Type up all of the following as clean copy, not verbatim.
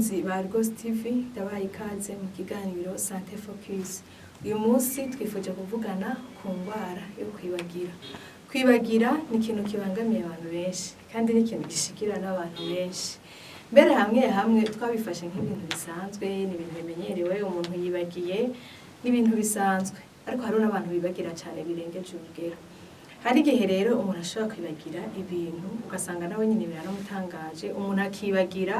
bakunzi ba Rwose TV ndabaye ikaze mu kiganiro Santé Focus. Uyu munsi twifuje kuvugana ku ndwara yo kwibagira. Kwibagira ni ikintu kibangamiye abantu benshi kandi ni ikintu gishikira n'abantu benshi. Mbere hamwe twabifashe nk'ibintu bisanzwe, ni ibintu bimenyerewe, umuntu yibagiye n'ibintu bisanzwe. Ariko hari n'abantu bibagira cyane birengeje urugero. Hari igihe rero umuntu ashobora kwibagira ibintu ugasanga nawe nyine biranamutangaje, umuntu akibagira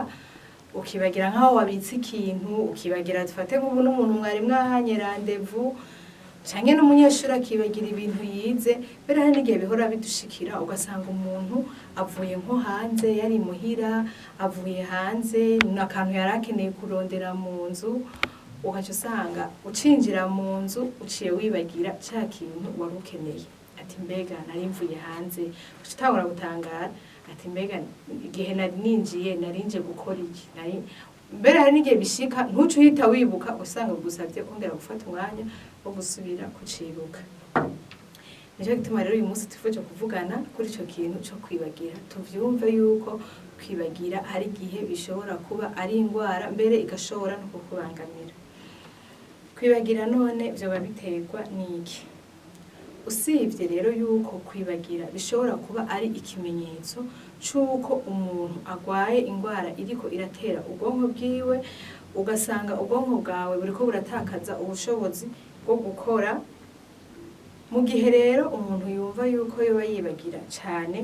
ukibagira nkaho wabitse ikintu, ukibagira dufate nk'ubu n'umuntu mwari mwahanye rendezvous canke n'umunyeshuri akibagira ibintu yize. Mbere hari n'igihe bihora bidushikira ugasanga umuntu avuye nko hanze, yari muhira avuye hanze n'akantu yarakeneye kurondera mu nzu, ugaca usanga ucinjira mu nzu uciye wibagira ca kintu wari ukeneye. Ati mbega nari mvuye hanze, utangura gutangara ati mbega igihe nari ninjiye narinje gukora iki. Mbere hari n'igihe bishika ntuce uhita wibuka, usanga gusabye kongera gufata umwanya wo gusubira kucibuka. Nico gituma rero uyu munsi twifuje kuvugana kuri ico kintu co kwibagira, tuvyumve yuko kwibagira hari igihe bishobora kuba ari indwara, mbere igashobora no kukubangamira. Kwibagira none vyoba biterwa n'iki? Usibye rero yuko kwibagira bishobora kuba ari ikimenyetso c'uko umuntu agwaye indwara iriko iratera ubwonko bwiwe, ugasanga ubwonko bwawe buriko buratakaza ubushobozi bwo gukora. Mu gihe rero umuntu yumva yuko yoba yibagira cane,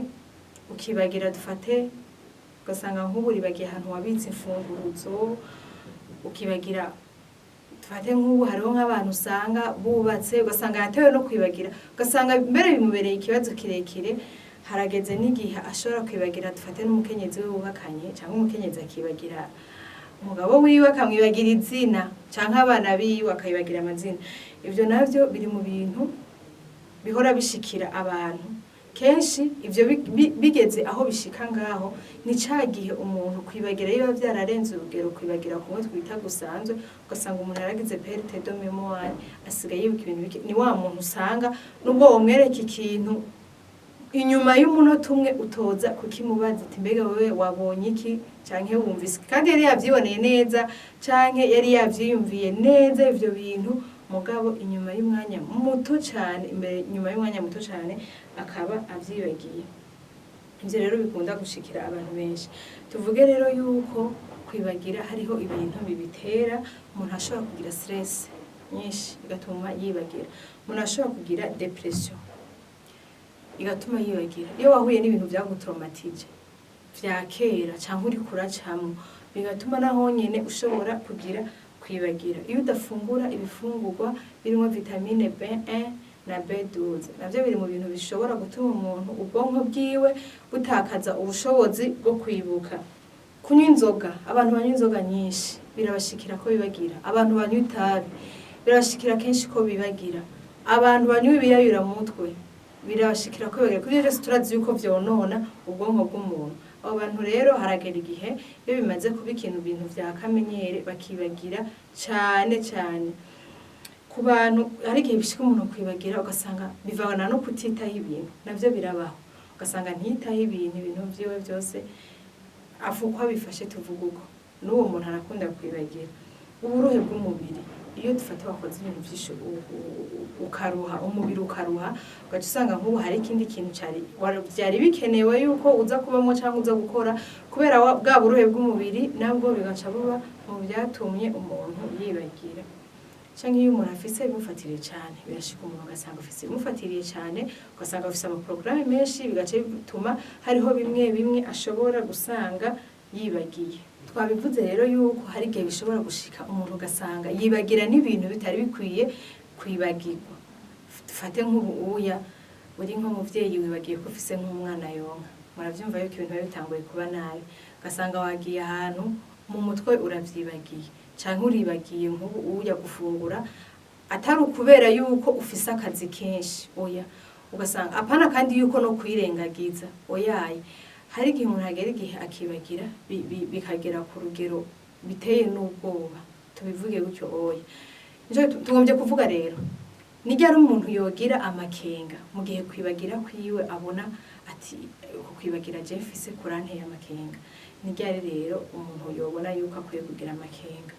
ukibagira dufate ugasanga nk'ubu uribagiye ahantu wabitse imfunguruzo, ukibagira fate nk'ubu hariho nk'abantu usanga bubatse ugasanga yatewe no kwibagira, ugasanga mbere bimubereye ikibazo kirekire. Harageze n'igihe ashobora kwibagira dufate n'umukenyezi we wubakanye, cyangwa umukenyezi akibagira umugabo wiwe akamwibagira izina, cyangwa abana biwe akayibagira amazina. Ivyo navyo biri mu bintu bihora bishikira abantu kenshi. Ivyo bigeze aho bishika ngaho, ni ca gihe umuntu kwibagira iyo vyararenze urugero, kwibagira kumwe twita gusanzwe, ugasanga umuntu yaragize perte de mémoire, asigaye yibuka ibintu bike. Ni wa muntu usanga nubwo womwereka ikintu inyuma y'umunota umwe utoza kukimubaza ati mbega wewe wabonye iki, canke wumvise, kandi yari yavyiboneye neza canke yari yavyiyumviye neza ivyo bintu, mugabo inyuma y'umwanya muto cyane, inyuma y'umwanya muto cyane akaba avyibagiye. Ivyo rero bikunda gushikira abantu benshi. Tuvuge rero yuko kwibagira hariho ibintu bibitera. Umuntu ashobora kugira stress nyinshi igatuma yibagira. Umuntu ashobora kugira depression igatuma yibagira. Iyo wahuye n'ibintu byagutraumatije vya kera cyangwa uri kuracamwe, bigatuma naho nyene ushobora kugira kwibagira. Iyo udafungura ibifungurwa birimo vitamine B1 na B12, navyo biri mu bintu bishobora gutuma umuntu ubwonko bwiwe butakaza ubushobozi bwo kwibuka. Kunywa inzoga, abantu banywa inzoga nyinshi birabashikira ko bibagira. Abantu banywa itabi birabashikira kenshi ko bibagira. Abantu banywa ibiyayura mu mutwe birabashikira ko bibagira. Kuri rero turazi yuko vyonona ubwonko bw'umuntu. Abo bantu rero haragera igihe iyo bimaze kuba ibintu vya kamenyere bakibagira cane cane. Ku bantu hari igihe bishika umuntu kwibagira ugasanga bivana no kutitaho ibintu, navyo birabaho. Ugasanga ntitaho ibintu vyiwe vyose afukwa bifashe, tuvuga uko n'uwo muntu arakunda kwibagira. Uburuhe bw'umubiri, iyo dufata wakoze ibintu vyinshi ukaruha, umubiri ukaruha, ugaca usanga nk'ubu hari ikindi kintu vyari bikenewe yuko uza kubamwo cyangwa uza gukora, kubera bwa buruhe bw'umubiri nabwo bigaca buba mu vyatumye umuntu yibagira. Canke iyo umuntu afise bimufatiriye cyane, birashika umuntu ugasanga afise bimufatiriye cyane, ugasanga afise amaprograme menshi, bigaca bituma hariho bimwe ashobora gusanga yibagiye. Twabivuze rero yuko hari igihe bishobora gushika umuntu ugasanga yibagira n'ibintu bitari bikwiye kwibagirwa. Dufate nk'ubu uri nk'umuvyeyi wibagiye ko ufise nk'umwana yonka, muravyumva yuko ibintu biba bitanguye kuba nabi. Ugasanga wagiye ahantu mu mutwe uravyibagiye, canke uribagiye nk'ubu gufungura, atari ukubera yuko ufise akazi kenshi, oya. Ugasanga apana kandi yuko no kwirengagiza, oyaye. Hari igihe umuntu agera igihe akibagira bikagera ku rugero biteye n'ubwoba, tubivuge gutyo oya. Nico tugombye kuvuga rero nijya ari umuntu yogira amakenga mu gihe kwibagira kwiwe abona ati uko kwibagira je mfise kuranteye amakenga nijya rero umuntu yobona yuko akwiye kugira amakenga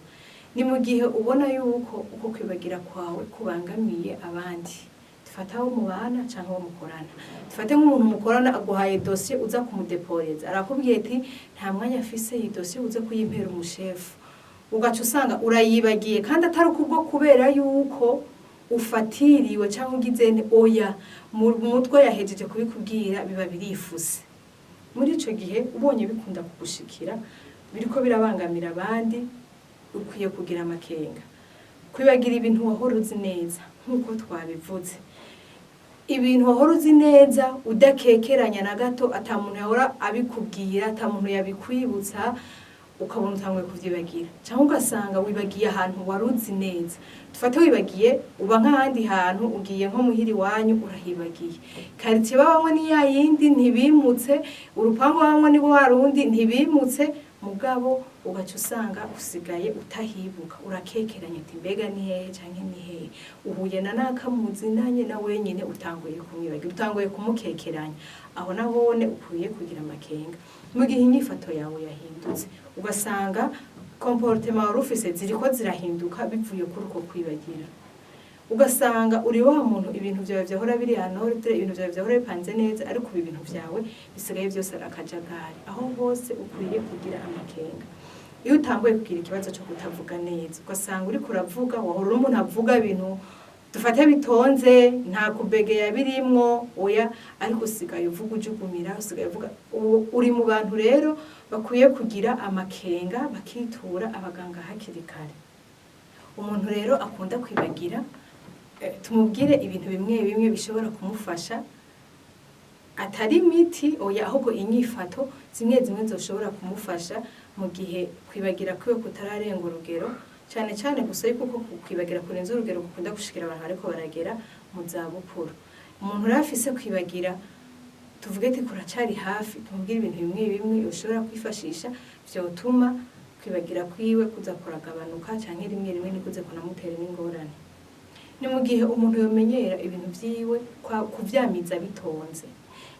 ni mu gihe ubona yuko uko kwibagira kwawe kubangamiye abandi dufata aho mubana cyangwa aho mukorana dufate nk'umuntu mukorana aguhaye dossier uza kumudeporeza arakubwiye ati nta mwanya afise iyi dossier uze kuyimpera umushefu ugaca usanga urayibagiye kandi atari kubwo kubera yuko ufatiriwe cyangwa ugizene oya mu mutwe yahejeje kubikubwira biba birifuse muri ico gihe ubonye bikunda kugushikira biriko birabangamira abandi ukwiye kugira amakenga kwibagira ibintu wahora uzi neza nkuko twabivuze ibintu wahora uzi neza udakekeranya na gato atamuntu yahora abikubwira atamuntu yabikwibutsa ukabona utanguye kuvyibagira cyangwa ugasanga wibagiye ahantu wari uzi neza dufate wibagiye uba nk'ahandi hantu ugiye nko muhiri wanyu urahibagiye quartier babamwe ni yayindi ntibimutse urupango babamwe ni warundi ntibimutse mugabo ugaca usanga usigaye utahibuka urakekeranya ati mbega ni hehe canke ni hehe uhuye na nakamuzi nanye na wenyine utanguye kumwibagira utanguye kumukekeranya aho nabone ukwiye kugira amakenga mu gihe inyifato yawe yahindutse ugasanga comportement warufise ziriko zirahinduka bivuye kuri uko kwibagira ugasanga uri wa muntu ibintu byawe byahora biri anorte ibintu byawe byahora bipanze neza ariko ibintu byawe bisigaye byose arakajagari aho hose ukwiye kugira amakenga iyo utanguye kugira ikibazo cyo kutavuga neza ugasanga uri kuravuga wahora umuntu avuga ibintu dufate bitonze nta kubege yabirimwo oya ariko usigaye uvuga ujugumira usigaye uvuga uri mu bantu rero bakwiye kugira amakenga bakitura abaganga hakiri kare umuntu rero akunda kwibagira tumubwire ibintu bimwe bimwe bishobora kumufasha atari imiti oya ahubwo inyifato zimwe zimwe zoshobora kumufasha mu gihe kwibagira kwiwe kutararenga urugero cyane cyane gusa yuko kwibagira kurenza urugero gukunda gushikira abantu ariko baragera mu zabukuru umuntu rafise kwibagira tuvuge ati kuracari hafi tumubwire ibintu bimwe bimwe ushobora kwifashisha byotuma kwibagira kwiwe kuza kuragabanuka cyangwa rimwe rimwe nikuze kunamutera n'ingorane ni mu gihe umuntu yomenyera ibintu vyiwe kuvyamiza bitonze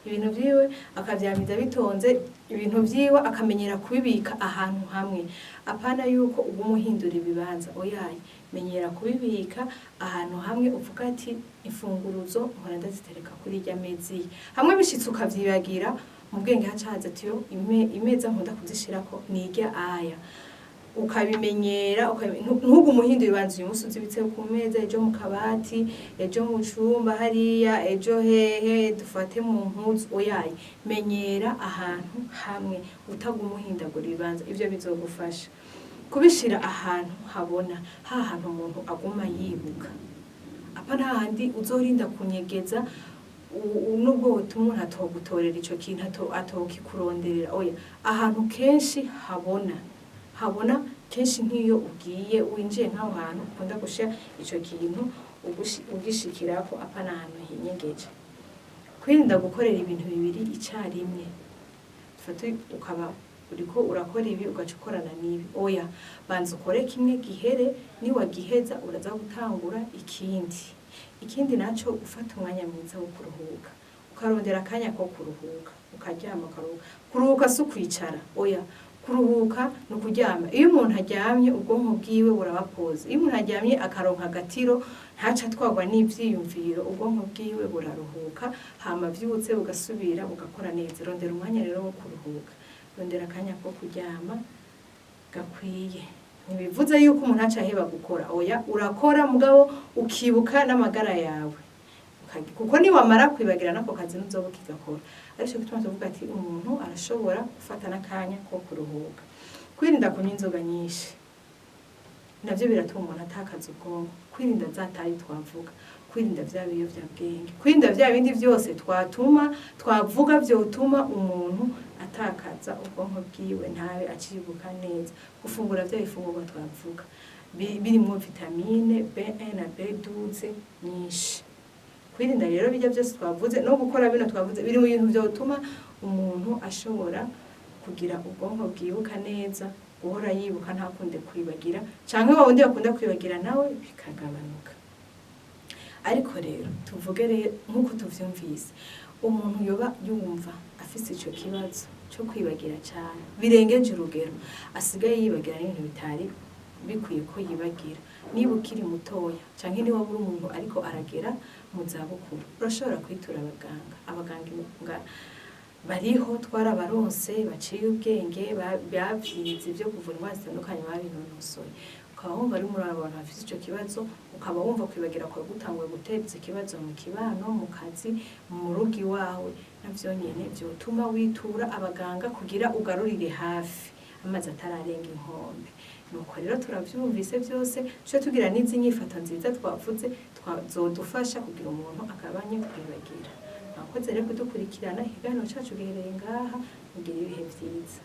ibintu vyiwe akavyamiza bitonze ibintu vyiwe akamenyera kubibika ahantu hamwe apana yuko ubumuhindura ibibanza oyaye menyera kubibika ahantu hamwe uvuga ati imfunguruzo nkora ndazitereka kuri irya mezi hamwe bishitse ukavyibagira mu bwenge hacaza atiyo imeza nkunda kuzishirako nirya aya ukabimenyera ntugu umuhindo bibanza uyu musi uzibitse ku meza ejo mu kabati ejo mu cumba hariya ejo hehe dufate mu mpuzu oyaye menyera ahantu hamwe utagumuhindagura ibibanza ivyo bizogufasha kubishira ahantu habona hantu umuntu aguma yibuka apana handi uzorinda kunyegeza nubwo umuntu atogutorera ico kintu atokikuronderera oya ahantu kenshi habona kenshi nk'iyo ugiye winjiye nk'aho hantu ukunda gushira ico kintu ugishikirako apana ahantu hinyegeje kwirinda gukorera ibintu bibiri icarimwe fata ukaba uriko urakora ibi ugaca ukorana n'ibi oya banza ukore kimwe gihere niwagiheza uraza gutangura ikindi naco ufata umwanya mwiza wo kuruhuka ukarondera akanya ko kuruhuka ukaryama kuruhuka si ukwicara oya kuruhuka no kuryama iyo umuntu aryamye ubwonko bwiwe burabapoza iyo umuntu aryamye akaronka agatiro ntaca twagwa n'ivyiyumviro ubwonko bwiwe buraruhuka hama vyutse ugasubira ugakora neza rondera umwanya rero wo kuruhuka rondera akanya ko kuryama gakwiye ntibivuze yuko umuntu aca aheba gukora oya urakora mugabo ukibuka n'amagara yawe kuko ni wamara kwibagira nako kazi nuzobuka igakora ariko gituma tuvuga ati umuntu arashobora gufata nakanya ko kuruhuka kwirinda kunywa inzoga nyinshi navyo biratuma umuntu atakaza ubwonko kwirinda zatayi twavuga kwirinda vya biyovyabwenge kwirinda vya bindi vyose twavuga vyotuma umuntu atakaza ubwonko bwiwe ntabe acibuka neza gufungura vya bifungurwa twavuga birimwo vitamine B1 na B12 nyinshi kwirinda rero bijya byose twavuze no gukora bino twavuze biri mu bintu byotuma umuntu ashobora kugira ubwonko bwibuka neza guhora yibuka ntakunde kwibagira canke wawundi yakunda kwibagira nawe bikagabanuka ariko rero tuvuge rero nk'uko tuvyumvise umuntu yoba yumva afise ico kibazo cyo kwibagira cyane birengeje urugero asigaye yibagira n'ibintu bitari bikwiye ko yibagira niba ukiri mutoya canke niba uri umuntu ariko aragera mu zabukuru urashobora kwitura abaganga bariho twarabaronse baciye ubwenge bavyize ibyo kuvura indwara zitandukanye babinonosoye ukaba wumva ari muri abantu bafite ico kibazo ukaba wumva kwibagira kwa gutangwe guteza ikibazo mu kibano mu kazi mu rugo iwawe navyo nyene vyotuma witura abaganga kugira ugarurire hafi amazi atararenga inkombe nuko rero turavyumvise byose cyo tugira n'izi nyifato nziza twavuze twazodufasha kugira umuntu akabanye kwibagira nakoze rero kudukurikirana ikiganiro cacu gihereye ngaha mugira ibihe vyiza